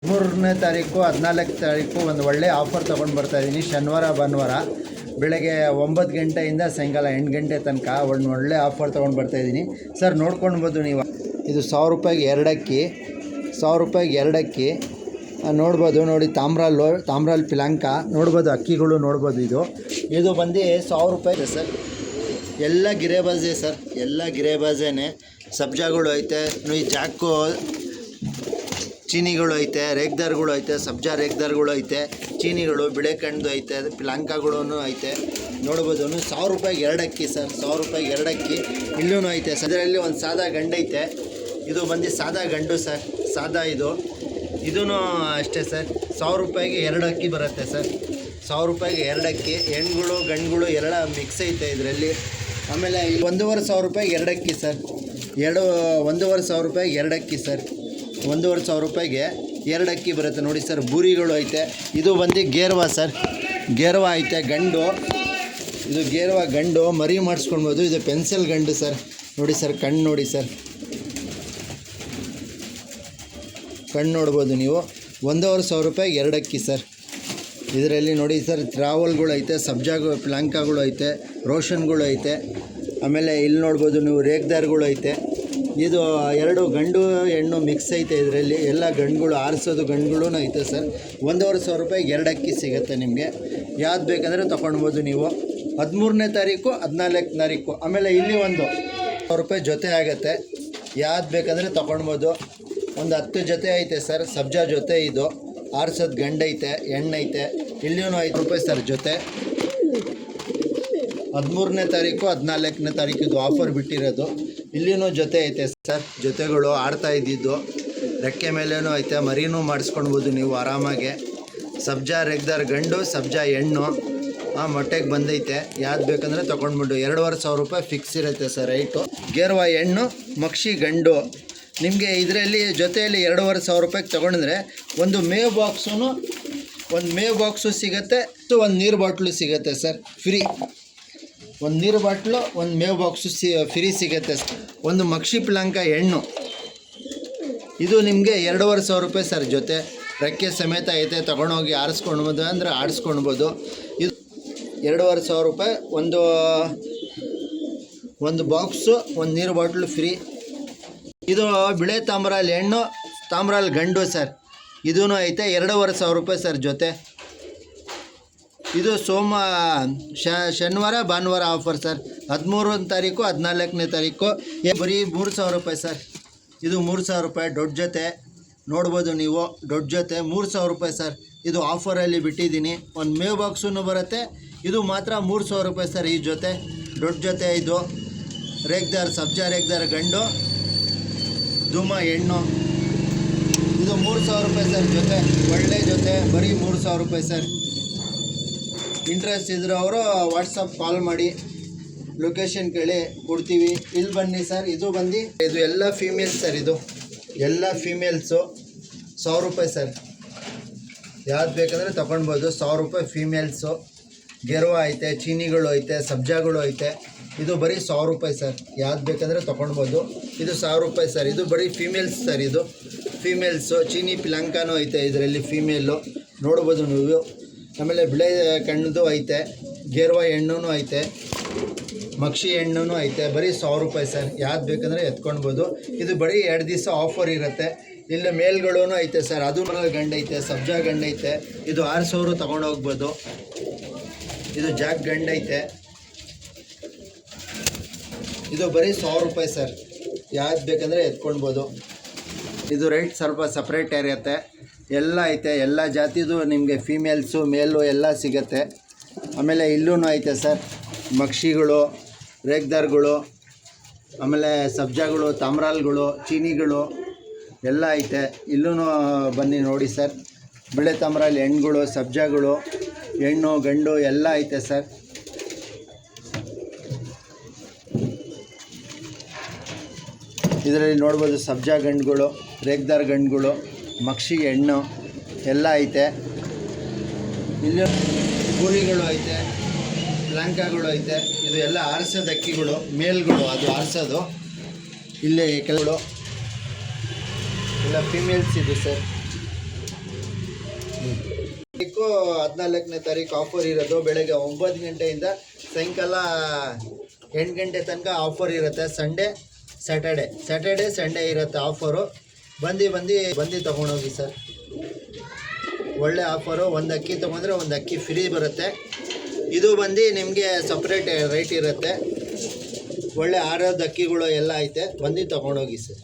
3ನೇ ತಾರೀಕು 14ನೇ ತಾರೀಕು ಒಂದು ಒಳ್ಳೆ ಆಫರ್ ತೊಗೊಂಡು ಬರ್ತಾಯಿದ್ದೀನಿ. ಶನಿವಾರ ಭಾನುವಾರ ಬೆಳಗ್ಗೆ 9 ಗಂಟೆಯಿಂದ ಸಾಯಂಕಾಲ 8 ಗಂಟೆ ತನಕ ಒಂದು ಒಳ್ಳೆ ಆಫರ್ ತೊಗೊಂಡು ಬರ್ತಾಯಿದ್ದೀನಿ ಸರ್. ನೋಡ್ಕೊಳ್ಬೋದು ನೀವು. ಇದು 1000 ರೂಪಾಯಿಗೆ 2 ಅಕ್ಕಿ, 1000 ರೂಪಾಯಿಗೆ 2 ಅಕ್ಕಿ ನೋಡ್ಬೋದು. ನೋಡಿ ತಾಮ್ರಾಲ್ ಪಿಲಾಂಕ ನೋಡ್ಬೋದು, ಅಕ್ಕಿಗಳು ನೋಡ್ಬೋದು. ಇದು ಬಂದು 1000 ರೂಪಾಯಿ ಸರ್. ಎಲ್ಲ ಗಿರೇಬಾಜೆ ಸರ್, ಎಲ್ಲ ಗಿರೇಬಾಜೇನೆ. ಸಬ್ಜಾಗಳು ಐತೆ, ಈ ಜಾಕು ಚೀನಿಗಳು ಐತೆ, ರೇಗ್ದಾರ್ಗಳು ಐತೆ, ಸಬ್ಜಾ ರೇಗ್ದಾರ್ಗಳು ಐತೆ, ಚೀನಿಗಳು ಬಿಳೆಕಂಡು ಐತೆ, ಪಿಲಾಂಕಗಳೂ ಐತೆ ನೋಡ್ಬೋದು. 1000 ರೂಪಾಯಿಗೆ 2 ಅಕ್ಕಿ ಸರ್, 1000 ರೂಪಾಯಿಗೆ 2 ಅಕ್ಕಿ ಇಲ್ಲೂ ಐತೆ ಸರ್. ಇದರಲ್ಲಿ ಒಂದು ಸಾದಾ ಗಂಡು ಐತೆ, ಇದು ಬಂದು ಸಾದಾ ಗಂಡು ಸರ್, ಸಾದಾ ಇದೂ ಅಷ್ಟೇ ಸರ್. 1000 ರೂಪಾಯಿಗೆ 2 ಅಕ್ಕಿ ಬರುತ್ತೆ ಸರ್. 1000 ರೂಪಾಯಿಗೆ 2 ಅಕ್ಕಿ, ಹೆಣ್ಗಳು ಗಂಡುಗಳು ಎಲ್ಲ ಮಿಕ್ಸ್ ಐತೆ ಇದರಲ್ಲಿ. ಆಮೇಲೆ 1500 ರೂಪಾಯಿಗೆ 2 ಅಕ್ಕಿ ಸರ್. 1500 ರೂಪಾಯಿಗೆ 2 ಅಕ್ಕಿ ಸರ್. 1500 ರೂಪಾಯಿಗೆ 2 ಅಕ್ಕಿ ಬರುತ್ತೆ ನೋಡಿ ಸರ್. ಬೂರಿಗಳು ಐತೆ. ಇದು ಬಂದು ಗೇರ್ವಾ ಸರ್, ಗೇರ್ವಾ ಐತೆ ಗಂಡು. ಇದು ಗೇರ್ವಾ ಗಂಡು, ಮರಿ ಮಾಡಿಸ್ಕೊಳ್ಬೋದು. ಇದು ಪೆನ್ಸಿಲ್ ಗಂಡು ಸರ್. ನೋಡಿ ಸರ್, ಕಣ್ಣು ನೋಡಿ ಸರ್, ಕಣ್ಣು ನೋಡ್ಬೋದು ನೀವು. 1500 ರೂಪಾಯಿಗೆ 2 ಅಕ್ಕಿ ಸರ್. ಇದರಲ್ಲಿ ನೋಡಿ ಸರ್, ಟ್ರಾವಲ್ಗಳು ಐತೆ, ಸಬ್ಜಾಗಳು ಪ್ಲಾಂಕಾಗಳು ಐತೆ, ರೋಷನ್ಗಳು ಐತೆ. ಆಮೇಲೆ ಇಲ್ಲಿ ನೋಡ್ಬೋದು ನೀವು, ರೇಗ್ದಾರ್ಗಳು ಐತೆ. ಇದು 2 ಗಂಡು ಹೆಣ್ಣು ಮಿಕ್ಸ್ ಐತೆ ಇದರಲ್ಲಿ. ಎಲ್ಲ ಗಂಡುಗಳು, ಆರಿಸೋದು ಗಂಡುಗಳೂ ಐತೆ ಸರ್. 1500 ರೂಪಾಯಿಗೆ 2 ಅಕ್ಕಿ ಸಿಗುತ್ತೆ ನಿಮಗೆ. ಯಾವ್ದು ಬೇಕಂದರೆ ತೊಗೊಳ್ಬೋದು ನೀವು. 13ನೇ ತಾರೀಕು 14ನೇ ತಾರೀಕು. ಆಮೇಲೆ ಇಲ್ಲಿ 1000 ರೂಪಾಯಿ ಜೊತೆ ಆಗುತ್ತೆ. ಯಾವ್ದು ಬೇಕಂದರೆ ತೊಗೊಳ್ಬೋದು. ಒಂದು 10 ಜೊತೆ ಐತೆ ಸರ್. ಸಬ್ಜಾ ಜೊತೆ ಇದು ಆರಿಸೋದು ಗಂಡು ಐತೆ, ಹೆಣ್ಣೈತೆ. ಇಲ್ಲಿಯೂ 5 ರೂಪಾಯಿ ಸರ್ ಜೊತೆ. 13ನೇ ತಾರೀಕು 14ನೇ ತಾರೀಕು ಇದು ಆಫರ್ ಬಿಟ್ಟಿರೋದು. ಇಲ್ಲಿಯೂ ಜೊತೆ ಐತೆ ಸರ್. ಜೊತೆಗಳು ಆಡ್ತಾ ಇದ್ದಿದ್ದು ರೆಕ್ಕೆ ಮೇಲೇನೂ ಐತೆ, ಮರಿನೂ ಮಾಡಿಸ್ಕೊಳ್ಬೋದು ನೀವು ಆರಾಮಾಗೆ. ಸಬ್ಜಾ ರೆಗ್ದಾರ್ ಗಂಡು, ಸಬ್ಜಾ ಹೆಣ್ಣು ಮೊಟ್ಟೆಗೆ ಬಂದೈತೆ. ಯಾವ್ದು ಬೇಕಂದರೆ ತೊಗೊಂಡ್ಬಿಟ್ಟು 2500 ರೂಪಾಯಿ ಫಿಕ್ಸ್ ಇರುತ್ತೆ ಸರ್ ರೈಟು. ಗೇರ್ವಾ ಹೆಣ್ಣು, ಮಕ್ಷಿ ಗಂಡು. ನಿಮಗೆ ಇದರಲ್ಲಿ ಜೊತೆಯಲ್ಲಿ 2500 ರೂಪಾಯಿಗೆ ತೊಗೊಂಡ್ರೆ ಒಂದು ಮೇವ್ ಬಾಕ್ಸು ಸಿಗುತ್ತೆ, ಒಂದು ನೀರು ಬಾಟ್ಲು ಸಿಗುತ್ತೆ ಸರ್ ಫ್ರೀ. ಒಂದು ನೀರು ಬಾಟ್ಲು, ಒಂದು ಮೇವ್ ಬಾಕ್ಸು ಫ್ರೀ ಸಿಗುತ್ತೆ. ಒಂದು ಮಕ್ಷಿ ಪಿಲಾಂಕ ಹೆಣ್ಣು, ಇದು ನಿಮಗೆ 2500 ರೂಪಾಯಿ ಸರ್ ಜೊತೆ. ರೆಕ್ಕೆ ಸಮೇತ ಐತೆ, ತೊಗೊಂಡೋಗಿ ಆರಿಸ್ಕೊಳ್ಬೋದು ಅಂದರೆ ಆಡಿಸ್ಕೊಳ್ಬೋದು. ಇದು 2500 ರೂಪಾಯಿ. ಒಂದು ಬಾಕ್ಸು, ಒಂದು ನೀರು ಬಾಟ್ಲು ಫ್ರೀ. ಇದು ಬಿಳೆ ತಾಮ್ರಾಲ್ ಹೆಣ್ಣು, ತಾಮ್ರಾಲ್ ಗಂಡು ಸರ್. ಇದೂ ಐತೆ, 2500 ರೂಪಾಯಿ ಸರ್ ಜೊತೆ. ಇದು ಶನಿವಾರ ಭಾನುವಾರ ಆಫರ್ ಸರ್. 13ನೇ ತಾರೀಕು 14ನೇ ತಾರೀಕು ಬರೀ 3000 ರೂಪಾಯಿ ಸರ್. ಇದು 3000 ರೂಪಾಯಿ ದೊಡ್ಡ ಜೊತೆ ನೋಡ್ಬೋದು ನೀವು. ದೊಡ್ಡ ಜೊತೆ 3000 ರೂಪಾಯಿ ಸರ್. ಇದು ಆಫರಲ್ಲಿ ಬಿಟ್ಟಿದ್ದೀನಿ. ಒಂದು ಮೇವ್ ಬಾಕ್ಸೂ ಬರುತ್ತೆ. ಇದು ಮಾತ್ರ 3000 ರೂಪಾಯಿ ಸರ್ ಈ ಜೊತೆ. ದೊಡ್ಡ ಜೊತೆ ಇದು ರೇಗ್ದಾರ್, ಸಬ್ಜಾ ರೇಗ್ದಾರ್ ಗಂಡು, ಧೂಮ ಹೆಣ್ಣು. ಇದು 3000 ರೂಪಾಯಿ ಸರ್ ಜೊತೆ. ಒಳ್ಳೆ ಜೊತೆ, ಬರೀ 3000 ರೂಪಾಯಿ ಸರ್. ಇಂಟ್ರೆಸ್ಟ್ ಇದ್ರೆ ಅವರು ವಾಟ್ಸಪ್ ಕಾಲ್ ಮಾಡಿ, ಲೊಕೇಶನ್ ಕೇಳಿ ಕೊಡ್ತೀವಿ. ಇಲ್ಲಿ ಬನ್ನಿ ಸರ್. ಇದು ಎಲ್ಲ ಫೀಮೇಲ್ಸ್ ಸರ್. ಇದು ಎಲ್ಲ ಫೀಮೇಲ್ಸು. 1000 ರೂಪಾಯಿ ಸರ್. ಯಾವ್ದು ಬೇಕಂದರೆ ತೊಗೊಳ್ಬೋದು. 1000 ರೂಪಾಯಿ ಫೀಮೇಲ್ಸು. ಗೆರ್ವಾ ಐತೆ, ಚೀನಿಗಳು ಐತೆ, ಸಬ್ಜಾಗಳು ಐತೆ. ಇದು ಬರೀ 1000 ರೂಪಾಯಿ ಸರ್. ಯಾವ್ದು ಬೇಕಂದರೆ ತೊಗೊಳ್ಬೋದು. ಇದು 1000 ರೂಪಾಯಿ ಸರ್. ಇದು ಬರೀ ಫೀಮೇಲ್ಸ್ ಸರ್. ಇದು ಫೀಮೇಲ್ಸು. ಚೀನಿ ಪಿಲಾಂಕಾನೂ ಐತೆ ಇದರಲ್ಲಿ, ಫೀಮೇಲು ನೋಡ್ಬೋದು ನೀವು. ಆಮೇಲೆ ಬಿಳೆ ಕಣ್ಣದು ಐತೆ, ಗೇರ್ವಾ ಹೆಣ್ಣೂ ಐತೆ, ಮಕ್ಷಿ ಹೆಣ್ಣೂ ಐತೆ. ಬರೀ 1000 ರೂಪಾಯಿ ಸರ್. ಯಾವ್ದು ಬೇಕಂದರೆ ಎತ್ಕೊಳ್ಬೋದು. ಇದು ಬರೀ 2 ದಿವಸ ಆಫರ್ ಇರುತ್ತೆ. ಇಲ್ಲಿ ಮೇಲ್ಗಳೂ ಐತೆ ಸರ್. ಅದು ಗಂಡು ಐತೆ, ಸಬ್ಜಾ ಗಂಡು ಐತೆ. ಇದು 6000 ತೊಗೊಂಡೋಗ್ಬೋದು. ಇದು ಜಾಕ್ ಗಂಡು ಐತೆ. ಇದು ಬರೀ 1000 ರೂಪಾಯಿ ಸರ್. ಯಾವ್ದು ಬೇಕಂದರೆ ಎತ್ಕೊಳ್ಬೋದು. ಇದು ರೇಟ್ ಸ್ವಲ್ಪ ಸಪ್ರೇಟ್ ಇರುತ್ತೆ. ಎಲ್ಲ ಐತೆ, ಎಲ್ಲ ಜಾತಿದು ನಿಮಗೆ ಫೀಮೇಲ್ಸು ಮೇಲು ಎಲ್ಲ ಸಿಗುತ್ತೆ. ಆಮೇಲೆ ಇಲ್ಲೂ ಐತೆ ಸರ್. ಮಕ್ಷಿಗಳು, ರೇಗ್ದಾರ್ಗಳು, ಆಮೇಲೆ ಸಬ್ಜಾಗಳು, ತಾಮ್ರಾಲ್ಗಳು, ಚೀನಿಗಳು ಎಲ್ಲ ಐತೆ. ಇಲ್ಲೂ ಬನ್ನಿ ನೋಡಿ ಸರ್. ಬಿಳೆ ತಾಮ್ರಾಲ್ ಹೆಣ್ಣುಗಳು, ಸಬ್ಜಾಗಳು ಹೆಣ್ಣು ಗಂಡು ಎಲ್ಲ ಐತೆ ಸರ್. ಇದರಲ್ಲಿ ನೋಡ್ಬೋದು ಸಬ್ಜಾ ಗಂಡುಗಳು, ರೇಗ್ದಾರ್ ಗಂಡುಗಳು, ಮಕ್ಷಿ ಹೆಣ್ಣು ಎಲ್ಲ ಐತೆ. ಇಲ್ಲಿ ಗೋರಿಗಳು ಐತೆ, ಪಿಲಾಂಕಾಗಳು ಐತೆ. ಇದು ಎಲ್ಲ ಆರಿಸೋದು ಅಕ್ಕಿಗಳು, ಮೇಲ್ಗಳು, ಅದು ಆರಿಸೋದು. ಇಲ್ಲಿ ಕೆಲವು ಎಲ್ಲ ಫೀಮೇಲ್ಸ್ ಇದು ಸರ್. ತಾರೀಕು 14ನೇ ತಾರೀಕು ಆಫರ್ ಇರೋದು. ಬೆಳಗ್ಗೆ 9 ಗಂಟೆಯಿಂದ ಸಾಯಂಕಾಲ 8 ಗಂಟೆ ತನಕ ಆಫರ್ ಇರುತ್ತೆ. ಸ್ಯಾಟರ್ಡೆ ಸಂಡೇ ಇರುತ್ತೆ ಆಫರು. ಬಂದು ತೊಗೊಂಡೋಗಿ ಸರ್. ಒಳ್ಳೆ ಆಫರು. ಒಂದು ಅಕ್ಕಿ ತೊಗೊಂಡ್ರೆ ಒಂದು ಅಕ್ಕಿ ಫ್ರೀ ಬರುತ್ತೆ. ಇದು ಬಂದು ನಿಮಗೆ ಸಪ್ರೇಟ್ ರೇಟ್ ಇರುತ್ತೆ. ಒಳ್ಳೆ ಆರೋಗ್ಯ ಅಕ್ಕಿಗಳು ಎಲ್ಲ ಐತೆ. ಬಂದು ತೊಗೊಂಡೋಗಿ ಸರ್.